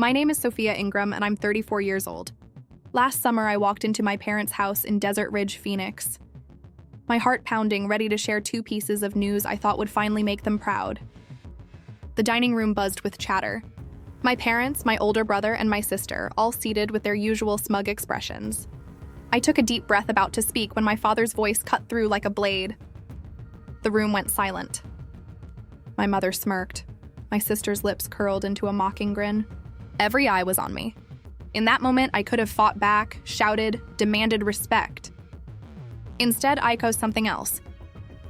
My name is Sophia Ingram, and I'm 34 years old. Last summer, I walked into my parents' house in Desert Ridge, Phoenix. My heart pounding, ready to share two pieces of news I thought would finally make them proud. The dining room buzzed with chatter. My parents, my older brother, and my sister, all seated with their usual smug expressions. I took a deep breath about to speak when my father's voice cut through like a blade. The room went silent. My mother smirked. My sister's lips curled into a mocking grin. Every eye was on me. In that moment, I could have fought back, shouted, demanded respect. Instead, I chose something else.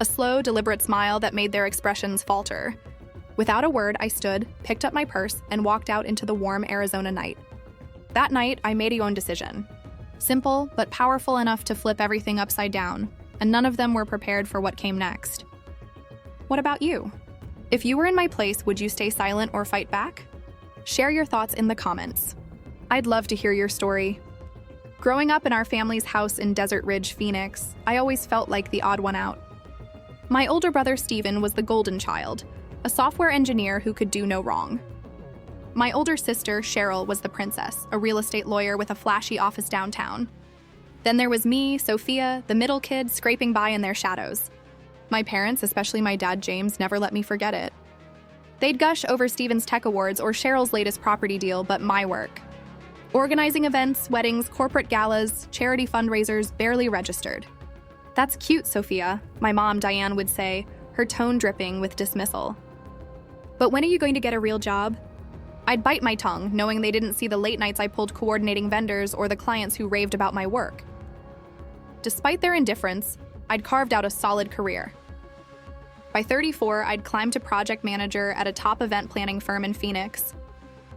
A slow, deliberate smile that made their expressions falter. Without a word, I stood, picked up my purse, and walked out into the warm Arizona night. That night, I made a own decision. Simple, but powerful enough to flip everything upside down, and none of them were prepared for what came next. What about you? If you were in my place, would you stay silent or fight back? Share your thoughts in the comments. I'd love to hear your story. Growing up in our family's house in Desert Ridge, Phoenix, I always felt like the odd one out. My older brother Steven was the golden child, a software engineer who could do no wrong. My older sister, Cheryl, was the princess, a real estate lawyer with a flashy office downtown. Then there was me, Sophia, the middle kid, scraping by in their shadows. My parents, especially my dad James, never let me forget it. They'd gush over Steven's tech awards or Cheryl's latest property deal, but my work. Organizing events, weddings, corporate galas, charity fundraisers barely registered. "That's cute, Sophia," my mom, Diane, would say, her tone dripping with dismissal. "But when are you going to get a real job?" I'd bite my tongue, knowing they didn't see the late nights I pulled coordinating vendors or the clients who raved about my work. Despite their indifference, I'd carved out a solid career. By 34, I'd climbed to project manager at a top event planning firm in Phoenix.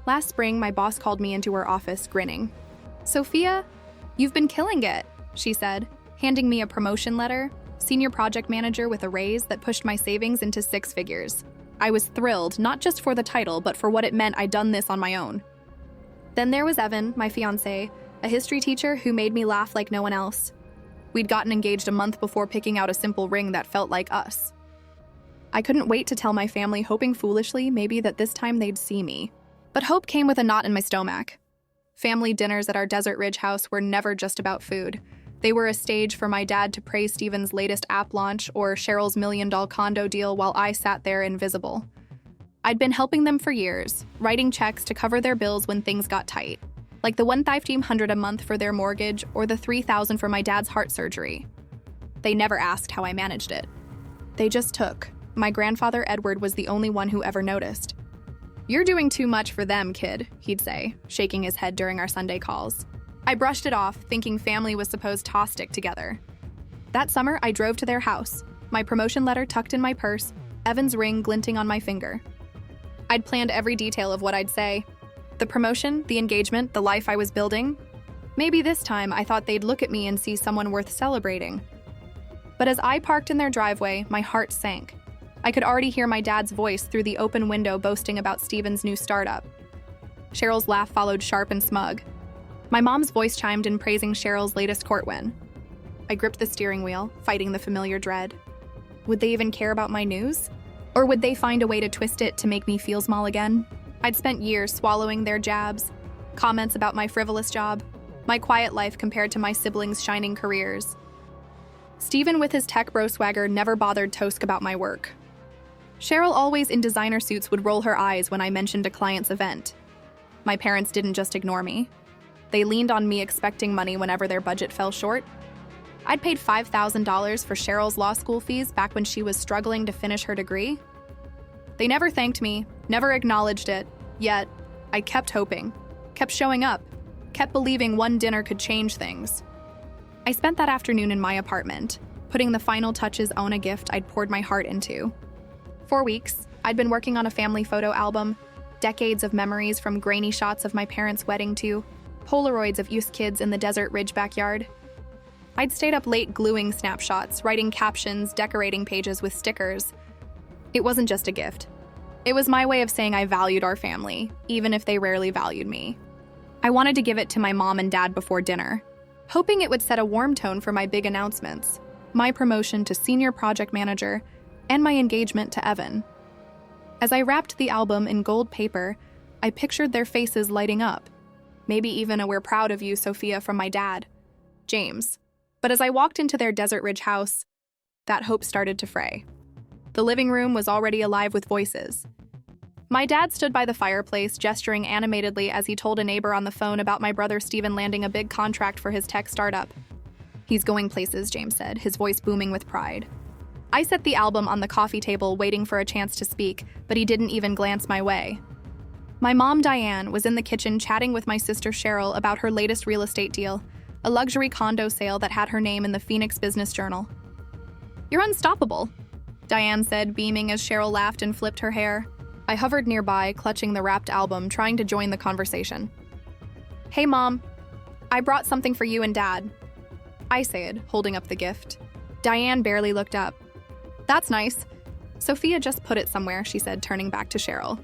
Last spring, my boss called me into her office, grinning. "Sophia, you've been killing it," she said, handing me a promotion letter, senior project manager with a raise that pushed my savings into six figures. I was thrilled, not just for the title, but for what it meant I'd done this on my own. Then there was Evan, my fiancé, a history teacher who made me laugh like no one else. We'd gotten engaged a month before picking out a simple ring that felt like us. I couldn't wait to tell my family, hoping foolishly maybe that this time they'd see me. But hope came with a knot in my stomach. Family dinners at our Desert Ridge house were never just about food. They were a stage for my dad to praise Steven's latest app launch or Cheryl's $1 million condo deal while I sat there invisible. I'd been helping them for years, writing checks to cover their bills when things got tight, like the $1,500 a month for their mortgage or the $3,000 for my dad's heart surgery. They never asked how I managed it. They just took. My grandfather Edward was the only one who ever noticed. "You're doing too much for them, kid," he'd say, shaking his head during our Sunday calls. I brushed it off, thinking family was supposed to stick together. That summer, I drove to their house, my promotion letter tucked in my purse, Evan's ring glinting on my finger. I'd planned every detail of what I'd say. The promotion, the engagement, the life I was building. Maybe this time I thought they'd look at me and see someone worth celebrating. But as I parked in their driveway, my heart sank. I could already hear my dad's voice through the open window boasting about Steven's new startup. Cheryl's laugh followed sharp and smug. My mom's voice chimed in praising Cheryl's latest court win. I gripped the steering wheel, fighting the familiar dread. Would they even care about my news? Or would they find a way to twist it to make me feel small again? I'd spent years swallowing their jabs, comments about my frivolous job, my quiet life compared to my siblings' shining careers. Steven, with his tech bro swagger, never bothered Tosk about my work. Cheryl, always in designer suits, would roll her eyes when I mentioned a client's event. My parents didn't just ignore me. They leaned on me, expecting money whenever their budget fell short. I'd paid $5,000 for Cheryl's law school fees back when she was struggling to finish her degree. They never thanked me, never acknowledged it, yet I kept hoping, kept showing up, kept believing one dinner could change things. I spent that afternoon in my apartment, putting the final touches on a gift I'd poured my heart into. 4 weeks, I'd been working on a family photo album, decades of memories from grainy shots of my parents' wedding to Polaroids of youth kids in the Desert Ridge backyard. I'd stayed up late gluing snapshots, writing captions, decorating pages with stickers. It wasn't just a gift. It was my way of saying I valued our family, even if they rarely valued me. I wanted to give it to my mom and dad before dinner, hoping it would set a warm tone for my big announcements, my promotion to senior project manager, and my engagement to Evan. As I wrapped the album in gold paper, I pictured their faces lighting up. Maybe even a "we're proud of you, Sophia" from my dad, James. But as I walked into their Desert Ridge house, that hope started to fray. The living room was already alive with voices. My dad stood by the fireplace, gesturing animatedly as he told a neighbor on the phone about my brother Steven landing a big contract for his tech startup. "He's going places," James said, his voice booming with pride. I set the album on the coffee table, waiting for a chance to speak, but he didn't even glance my way. My mom, Diane, was in the kitchen chatting with my sister Cheryl about her latest real estate deal, a luxury condo sale that had her name in the Phoenix Business Journal. "You're unstoppable," Diane said, beaming as Cheryl laughed and flipped her hair. I hovered nearby, clutching the wrapped album, trying to join the conversation. "Hey, Mom, I brought something for you and Dad," I said, holding up the gift. Diane barely looked up. "That's nice. Sophia just put it somewhere," she said, turning back to Cheryl.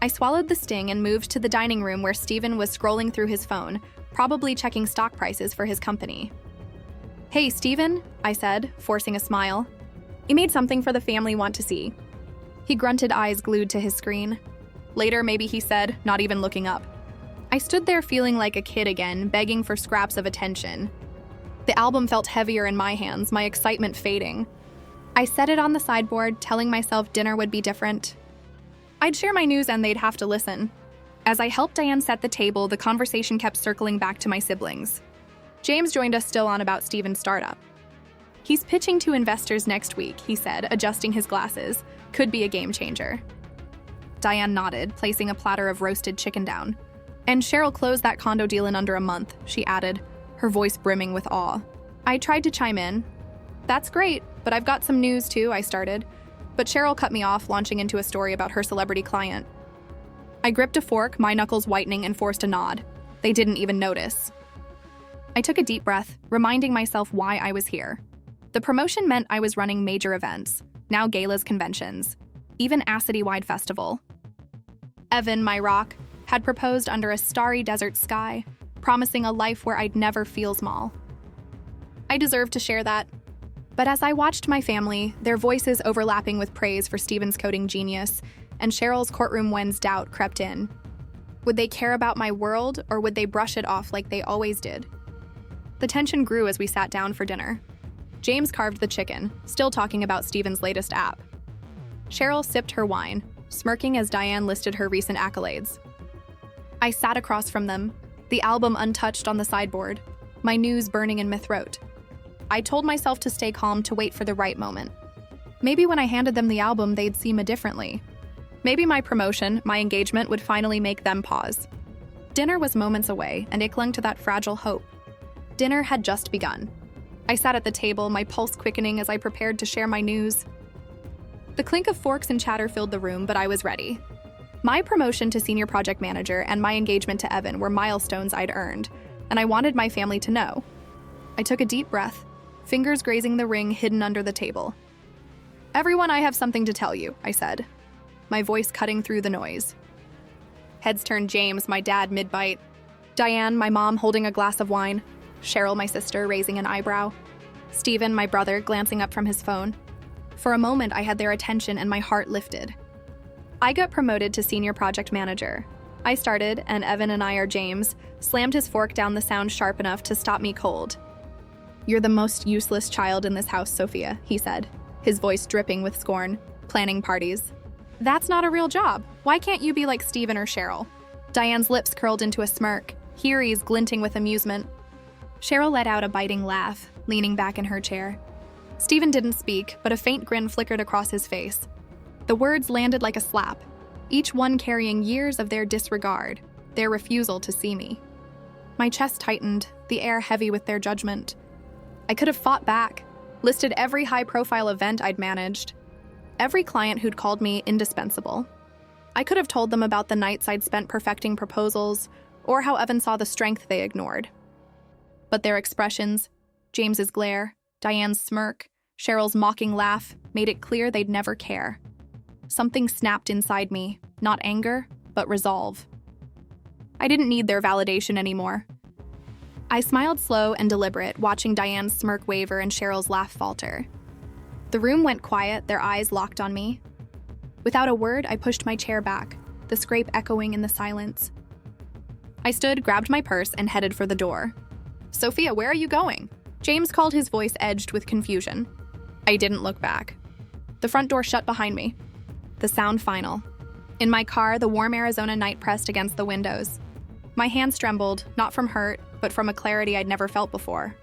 I swallowed the sting and moved to the dining room where Steven was scrolling through his phone, probably checking stock prices for his company. "Hey, Steven," I said, forcing a smile. "You made something for the family want to see." He grunted, eyes glued to his screen. Later, maybe, he said, not even looking up. I stood there feeling like a kid again, begging for scraps of attention. The album felt heavier in my hands, my excitement fading. I set it on the sideboard, telling myself dinner would be different. I'd share my news and they'd have to listen. As I helped Diane set the table, the conversation kept circling back to my siblings. James joined us, still on about Steven's startup. "He's pitching to investors next week," he said, adjusting his glasses. "Could be a game changer." Diane nodded, placing a platter of roasted chicken down. "And Cheryl closed that condo deal in under a month," she added, her voice brimming with awe. I tried to chime in. "That's great, but I've got some news too," I started. But Cheryl cut me off, launching into a story about her celebrity client. I gripped a fork, my knuckles whitening, and forced a nod. They didn't even notice. I took a deep breath, reminding myself why I was here. The promotion meant I was running major events, now galas, conventions, even a citywide festival. Evan, my rock, had proposed under a starry desert sky, promising a life where I'd never feel small. I deserved to share that. But as I watched my family, their voices overlapping with praise for Steven's coding genius, and Cheryl's courtroom when's doubt crept in. Would they care about my world, or would they brush it off like they always did? The tension grew as we sat down for dinner. James carved the chicken, still talking about Steven's latest app. Cheryl sipped her wine, smirking as Diane listed her recent accolades. I sat across from them, the album untouched on the sideboard, my news burning in my throat. I told myself to stay calm, to wait for the right moment. Maybe when I handed them the album, they'd see me differently. Maybe my promotion, my engagement, would finally make them pause. Dinner was moments away, and I clung to that fragile hope. Dinner had just begun. I sat at the table, my pulse quickening as I prepared to share my news. The clink of forks and chatter filled the room, but I was ready. My promotion to senior project manager and my engagement to Evan were milestones I'd earned, and I wanted my family to know. I took a deep breath, fingers grazing the ring hidden under the table. "Everyone, I have something to tell you," I said, my voice cutting through the noise. Heads turned. James, my dad, mid-bite. Diane, my mom, holding a glass of wine. Cheryl, my sister, raising an eyebrow. Steven, my brother, glancing up from his phone. For a moment, I had their attention and my heart lifted. I got promoted to senior project manager. I started, and Evan and I, or James, slammed his fork down, the sound sharp enough to stop me cold. "You're the most useless child in this house, Sophia," he said, his voice dripping with scorn. "Planning parties. That's not a real job. Why can't you be like Steven or Cheryl?" Diane's lips curled into a smirk, her eyes glinting with amusement. Cheryl let out a biting laugh, leaning back in her chair. Steven didn't speak, but a faint grin flickered across his face. The words landed like a slap, each one carrying years of their disregard, their refusal to see me. My chest tightened, the air heavy with their judgment. I could have fought back, listed every high-profile event I'd managed, every client who'd called me indispensable. I could have told them about the nights I'd spent perfecting proposals, or how Evan saw the strength they ignored. But their expressions, James's glare, Diane's smirk, Cheryl's mocking laugh, made it clear they'd never care. Something snapped inside me, not anger, but resolve. I didn't need their validation anymore. I smiled slow and deliberate, watching Diane's smirk waver and Cheryl's laugh falter. The room went quiet, their eyes locked on me. Without a word, I pushed my chair back, the scrape echoing in the silence. I stood, grabbed my purse, and headed for the door. "Sophia, where are you going?" James called, his voice edged with confusion. I didn't look back. The front door shut behind me. The sound final. In my car, the warm Arizona night pressed against the windows. My hands trembled, not from hurt, but from a clarity I'd never felt before.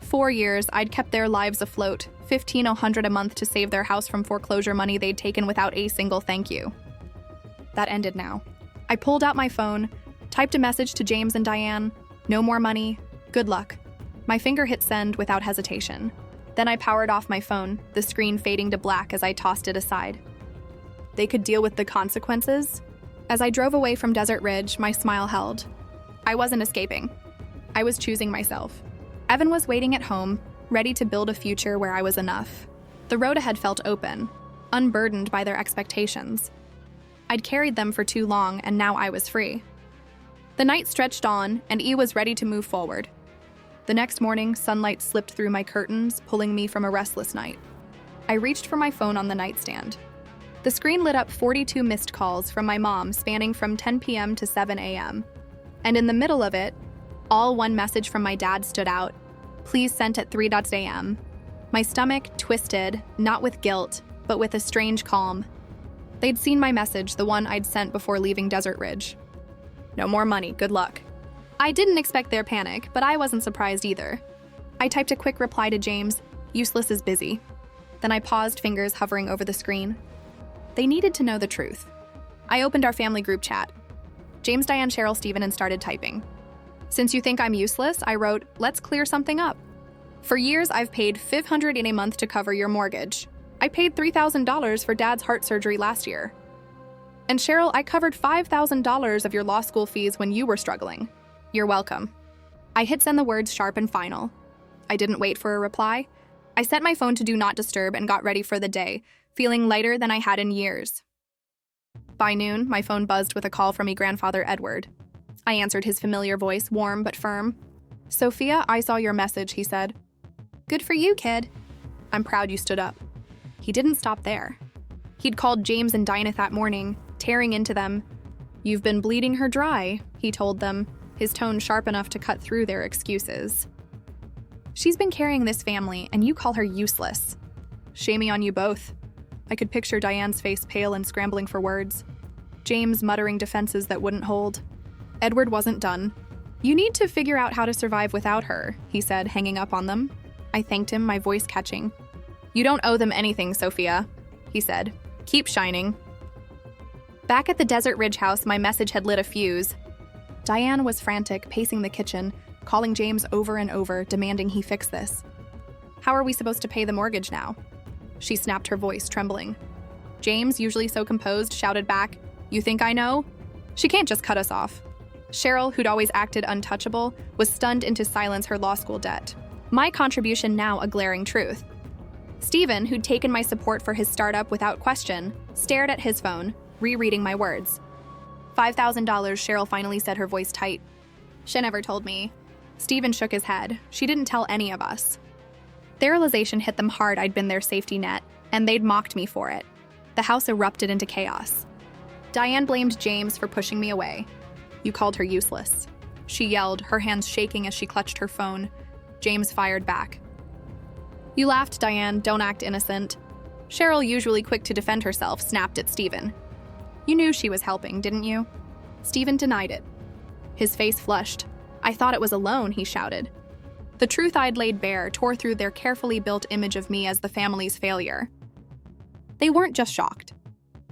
4 years, I'd kept their lives afloat, $1,500 a month to save their house from foreclosure money they'd taken without a single thank you. That ended now. I pulled out my phone, typed a message to James and Diane. No more money. Good luck. My finger hit send without hesitation. Then I powered off my phone, the screen fading to black as I tossed it aside. They could deal with the consequences. As I drove away from Desert Ridge, my smile held. I wasn't escaping. I was choosing myself. Evan was waiting at home, ready to build a future where I was enough. The road ahead felt open, unburdened by their expectations. I'd carried them for too long, and now I was free. The night stretched on, and E was ready to move forward. The next morning, sunlight slipped through my curtains, pulling me from a restless night. I reached for my phone on the nightstand. The screen lit up 42 missed calls from my mom spanning from 10 p.m. to 7 a.m. And in the middle of it, all one message from my dad stood out. Please sent at 3 a.m. My stomach twisted, not with guilt, but with a strange calm. They'd seen my message, the one I'd sent before leaving Desert Ridge. No more money, good luck. I didn't expect their panic, but I wasn't surprised either. I typed a quick reply to James, "Useless is busy." Then I paused, fingers hovering over the screen. They needed to know the truth. I opened our family group chat. James, Diane, Cheryl, Steven, and started typing. "Since you think I'm useless," I wrote, "let's clear something up. For years, I've paid $500 in a month to cover your mortgage. I paid $3,000 for Dad's heart surgery last year. And Cheryl, I covered $5,000 of your law school fees when you were struggling. You're welcome." I hit send, the words sharp and final. I didn't wait for a reply. I set my phone to do not disturb and got ready for the day, feeling lighter than I had in years. By noon, my phone buzzed with a call from my grandfather, Edward. I answered his familiar voice, warm but firm. "Sophia, I saw your message," he said. "Good for you, kid." "I'm proud you stood up." He didn't stop there. He'd called James and Dinah that morning, tearing into them. "You've been bleeding her dry," he told them, his tone sharp enough to cut through their excuses. "She's been carrying this family, and you call her useless. Shamey on you both." I could picture Diane's face pale and scrambling for words. James muttering defenses that wouldn't hold. Edward wasn't done. "You need to figure out how to survive without her," he said, hanging up on them. I thanked him, my voice catching. "You don't owe them anything, Sophia," he said. "Keep shining." Back at the Desert Ridge house, my message had lit a fuse. Diane was frantic, pacing the kitchen, calling James over and over, demanding he fix this. "How are we supposed to pay the mortgage now?" She snapped, her voice trembling. James, usually so composed, shouted back, "You think I know? She can't just cut us off." Cheryl, who'd always acted untouchable, was stunned into silence, her law school debt. My contribution now a glaring truth. Steven, who'd taken my support for his startup without question, stared at his phone, rereading my words. $5,000, Cheryl finally said, her voice tight. "She never told me." Steven shook his head. "She didn't tell any of us." The realization hit them hard. I'd been their safety net, and they'd mocked me for it. The house erupted into chaos. Diane blamed James for pushing me away. "You called her useless," she yelled, her hands shaking as she clutched her phone. James fired back. "You laughed, Diane. Don't act innocent." Cheryl, usually quick to defend herself, snapped at Steven. "You knew she was helping, didn't you?" Steven denied it. His face flushed. "I thought it was a loan," he shouted. The truth I'd laid bare tore through their carefully built image of me as the family's failure. They weren't just shocked.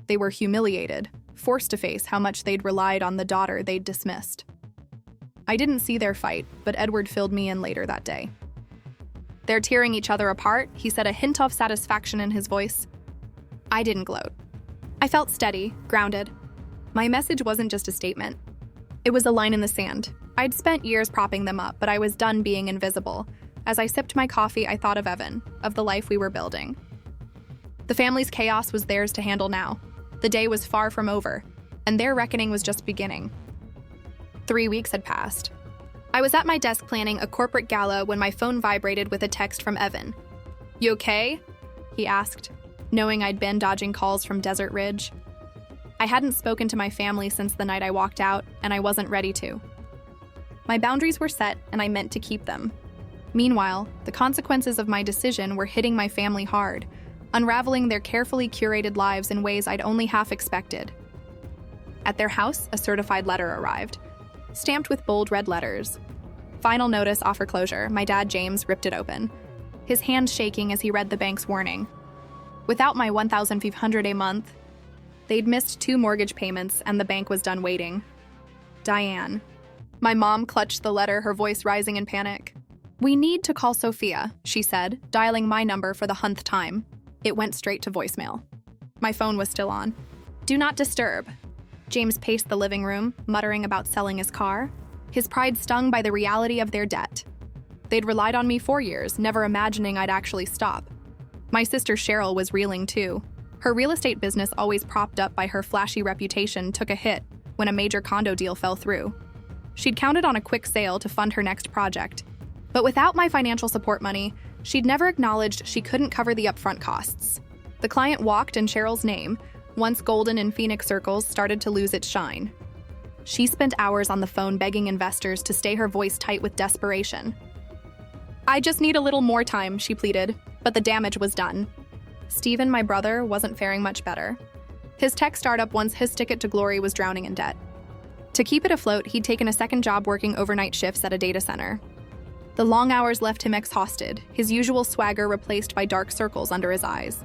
They were humiliated, forced to face how much they'd relied on the daughter they'd dismissed. I didn't see their fight, but Edward filled me in later that day. "They're tearing each other apart," he said, a hint of satisfaction in his voice. I didn't gloat. I felt steady, grounded. My message wasn't just a statement. It was a line in the sand. I'd spent years propping them up, but I was done being invisible. As I sipped my coffee, I thought of Evan, of the life we were building. The family's chaos was theirs to handle now. The day was far from over, and their reckoning was just beginning. 3 weeks had passed. I was at my desk planning a corporate gala when my phone vibrated with a text from Evan. "You okay?" he asked, knowing I'd been dodging calls from Desert Ridge. I hadn't spoken to my family since the night I walked out, and I wasn't ready to. My boundaries were set, and I meant to keep them. Meanwhile, the consequences of my decision were hitting my family hard, unraveling their carefully curated lives in ways I'd only half expected. At their house, a certified letter arrived, stamped with bold red letters. Final notice offer closure. My dad, James, ripped it open, his hands shaking as he read the bank's warning. Without my $1,500 a month, they'd missed 2 mortgage payments and the bank was done waiting. Diane. My mom clutched the letter, her voice rising in panic. "We need to call Sophia," she said, dialing my number for the 100th time. It went straight to voicemail. My phone was still on. "Do not disturb." James paced the living room, muttering about selling his car, his pride stung by the reality of their debt. They'd relied on me for years, never imagining I'd actually stop. My sister Cheryl was reeling too. Her real estate business, always propped up by her flashy reputation, took a hit when a major condo deal fell through. She'd counted on a quick sale to fund her next project. But without my financial support money, she'd never acknowledged she couldn't cover the upfront costs. The client walked, and Cheryl's name, once golden in Phoenix circles, started to lose its shine. She spent hours on the phone begging investors to stay, her voice tight with desperation. "I just need a little more time," she pleaded, but the damage was done. Stephen, my brother, wasn't faring much better. His tech startup, once his ticket to glory, was drowning in debt. To keep it afloat, he'd taken a second job working overnight shifts at a data center. The long hours left him exhausted, his usual swagger replaced by dark circles under his eyes.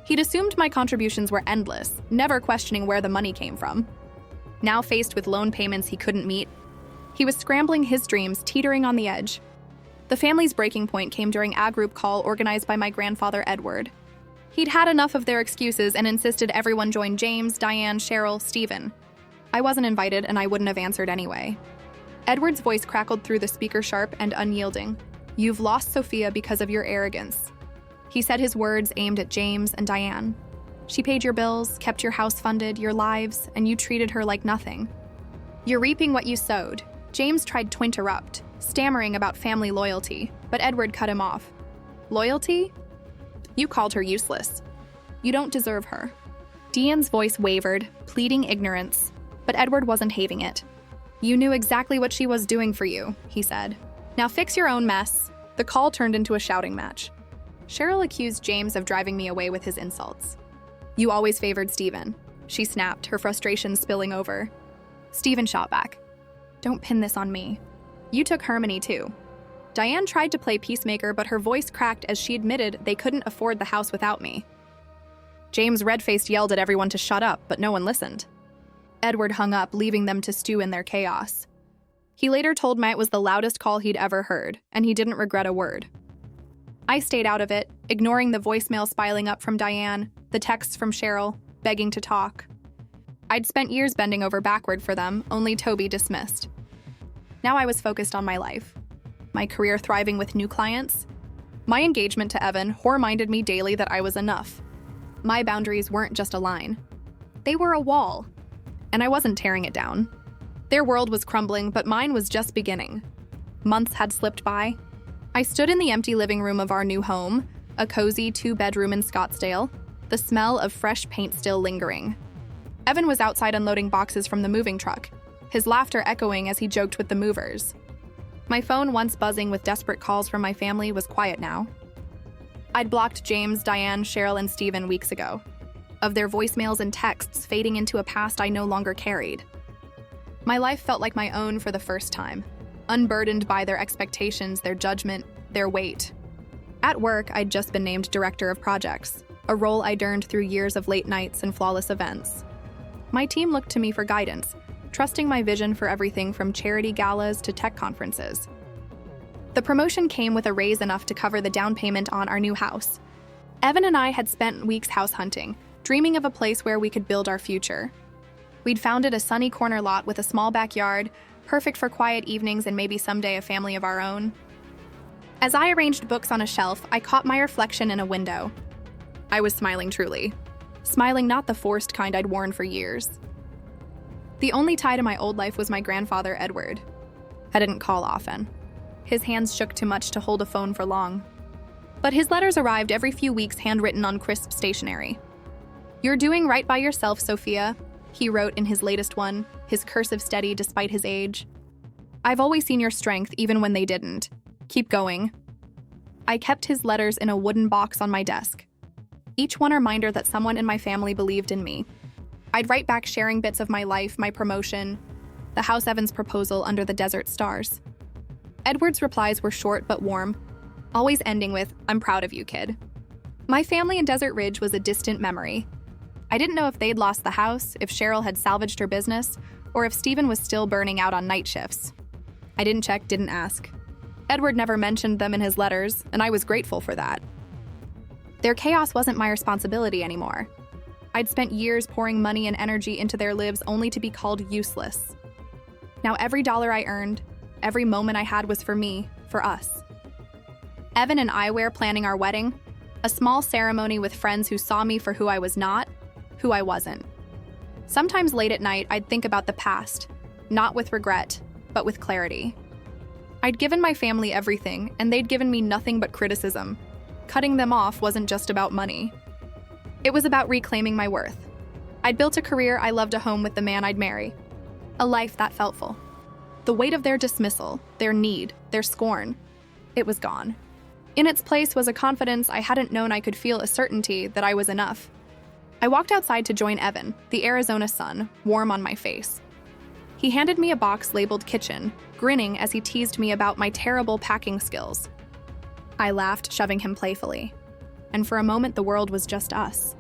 He'd assumed my contributions were endless, never questioning where the money came from. Now faced with loan payments he couldn't meet, he was scrambling his dreams, teetering on the edge. The family's breaking point came during a group call organized by my grandfather, Edward. He'd had enough of their excuses and insisted everyone join: James, Diane, Cheryl, Stephen. I wasn't invited, and I wouldn't have answered anyway. Edward's voice crackled through the speaker, sharp and unyielding. "You've lost Sophia because of your arrogance." He said his words aimed at James and Diane. "She paid your bills, kept your house funded, your lives, and you treated her like nothing. You're reaping what you sowed." James tried to interrupt, stammering about family loyalty, but Edward cut him off. "Loyalty? You called her useless. You don't deserve her." Diane's voice wavered, pleading ignorance, but Edward wasn't having it. "You knew exactly what she was doing for you," he said. "Now fix your own mess." The call turned into a shouting match. Cheryl accused James of driving me away with his insults. "You always favored Stephen," she snapped, her frustration spilling over. Stephen shot back. "Don't pin this on me. You took Harmony too." Diane tried to play peacemaker, but her voice cracked as she admitted they couldn't afford the house without me. James, red-faced, yelled at everyone to shut up, but no one listened. Edward hung up, leaving them to stew in their chaos. He later told me it was the loudest call he'd ever heard, and he didn't regret a word. I stayed out of it, ignoring the voicemails piling up from Diane, the texts from Cheryl, begging to talk. I'd spent years bending over backward for them, only Toby dismissed. Now I was focused on my life. My career thriving with new clients. My engagement to Evan reminded me daily that I was enough. My boundaries weren't just a line. They were a wall. And I wasn't tearing it down. Their world was crumbling, but mine was just beginning. Months had slipped by. I stood in the empty living room of our new home, a cozy 2-bedroom in Scottsdale, the smell of fresh paint still lingering. Evan was outside unloading boxes from the moving truck, his laughter echoing as he joked with the movers. My phone, once buzzing with desperate calls from my family, was quiet now. I'd blocked James, Diane, Cheryl, and Stephen weeks ago, of their voicemails and texts fading into a past I no longer carried. My life felt like my own for the first time, unburdened by their expectations, their judgment, their weight. At work, I'd just been named Director of Projects, a role I'd earned through years of late nights and flawless events. My team looked to me for guidance, trusting my vision for everything from charity galas to tech conferences. The promotion came with a raise enough to cover the down payment on our new house. Evan and I had spent weeks house hunting, dreaming of a place where we could build our future. We'd founded a sunny corner lot with a small backyard, perfect for quiet evenings and maybe someday a family of our own. As I arranged books on a shelf, I caught my reflection in a window. I was smiling truly. Smiling, not the forced kind I'd worn for years. The only tie to my old life was my grandfather, Edward. I didn't call often. His hands shook too much to hold a phone for long. But his letters arrived every few weeks, handwritten on crisp stationery. "You're doing right by yourself, Sophia," he wrote in his latest one, his cursive steady despite his age. "I've always seen your strength even when they didn't. Keep going." I kept his letters in a wooden box on my desk, each one a reminder that someone in my family believed in me. I'd write back sharing bits of my life, my promotion, the House Evans proposal under the desert stars. Edward's replies were short but warm, always ending with, "I'm proud of you, kid." My family in Desert Ridge was a distant memory. I didn't know if they'd lost the house, if Cheryl had salvaged her business, or if Stephen was still burning out on night shifts. I didn't check, didn't ask. Edward never mentioned them in his letters, and I was grateful for that. Their chaos wasn't my responsibility anymore. I'd spent years pouring money and energy into their lives only to be called useless. Now every dollar I earned, every moment I had was for me, for us. Evan and I were planning our wedding, a small ceremony with friends who saw me for who I was not, who I wasn't. Sometimes late at night, I'd think about the past, not with regret, but with clarity. I'd given my family everything, and they'd given me nothing but criticism. Cutting them off wasn't just about money. It was about reclaiming my worth. I'd built a career, I loved a home with the man I'd marry. A life that felt full. The weight of their dismissal, their need, their scorn, it was gone. In its place was a confidence I hadn't known I could feel, a certainty that I was enough. I walked outside to join Evan, the Arizona sun, warm on my face. He handed me a box labeled kitchen, grinning as he teased me about my terrible packing skills. I laughed, shoving him playfully. And for a moment, the world was just us.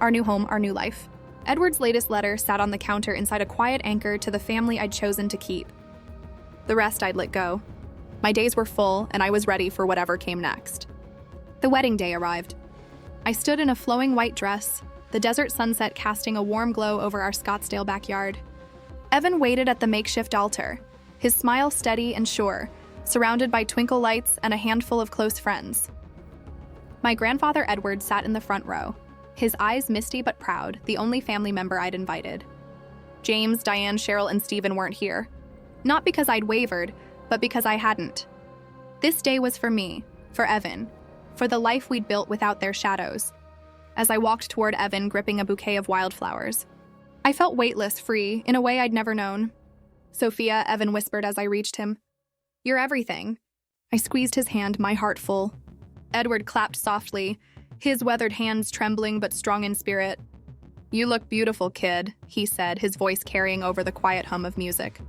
Our new home, our new life. Edward's latest letter sat on the counter inside a quiet anchor to the family I'd chosen to keep. The rest I'd let go. My days were full, and I was ready for whatever came next. The wedding day arrived. I stood in a flowing white dress, the desert sunset casting a warm glow over our Scottsdale backyard. Evan waited at the makeshift altar, his smile steady and sure, surrounded by twinkle lights and a handful of close friends. My grandfather Edward sat in the front row, his eyes misty but proud, the only family member I'd invited. James, Diane, Cheryl, and Stephen weren't here. Not because I'd wavered, but because I hadn't. This day was for me, for Evan, for the life we'd built without their shadows. As I walked toward Evan, gripping a bouquet of wildflowers, I felt weightless, free, in a way I'd never known. "Sophia," Evan whispered as I reached him. "You're everything." I squeezed his hand, my heart full. Edward clapped softly, his weathered hands trembling but strong in spirit. "You look beautiful, kid," he said, his voice carrying over the quiet hum of music.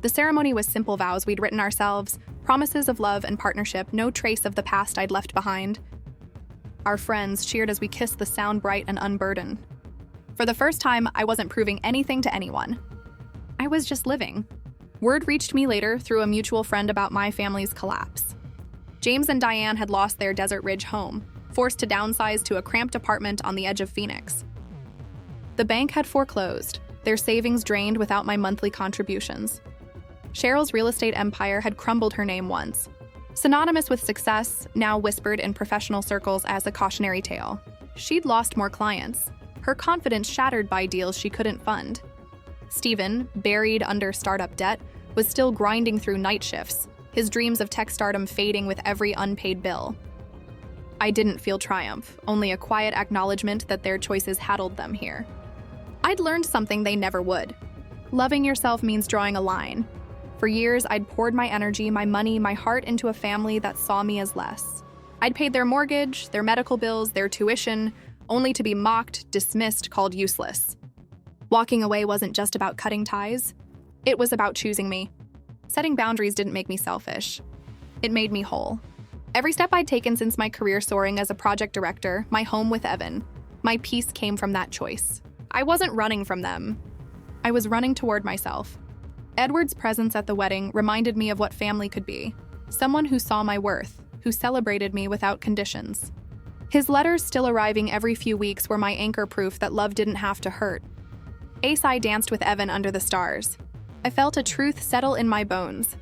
The ceremony was simple vows we'd written ourselves, promises of love and partnership, no trace of the past I'd left behind. Our friends cheered as we kissed, the sound bright and unburdened. For the first time, I wasn't proving anything to anyone. I was just living. Word reached me later through a mutual friend about my family's collapse. James and Diane had lost their Desert Ridge home, forced to downsize to a cramped apartment on the edge of Phoenix. The bank had foreclosed, their savings drained without my monthly contributions. Cheryl's real estate empire had crumbled, her name once synonymous with success, now whispered in professional circles as a cautionary tale. She'd lost more clients, her confidence shattered by deals she couldn't fund. Stephen, buried under startup debt, was still grinding through night shifts, his dreams of tech stardom fading with every unpaid bill. I didn't feel triumph, only a quiet acknowledgement that their choices had them here. I'd learned something they never would. Loving yourself means drawing a line. For years, I'd poured my energy, my money, my heart into a family that saw me as less. I'd paid their mortgage, their medical bills, their tuition, only to be mocked, dismissed, called useless. Walking away wasn't just about cutting ties. It was about choosing me. Setting boundaries didn't make me selfish. It made me whole. Every step I'd taken since my career soaring as a project director, my home with Evan, my peace came from that choice. I wasn't running from them. I was running toward myself. Edward's presence at the wedding reminded me of what family could be. Someone who saw my worth, who celebrated me without conditions. His letters still arriving every few weeks were my anchor proof that love didn't have to hurt. I danced with Evan under the stars. I felt a truth settle in my bones.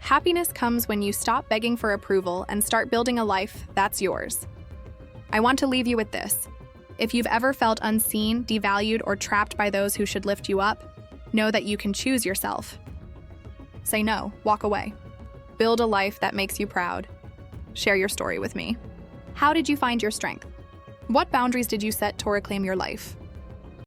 Happiness comes when you stop begging for approval and start building a life that's yours. I want to leave you with this. If you've ever felt unseen, devalued, or trapped by those who should lift you up, know that you can choose yourself. Say no, walk away. Build a life that makes you proud. Share your story with me. How did you find your strength? What boundaries did you set to reclaim your life?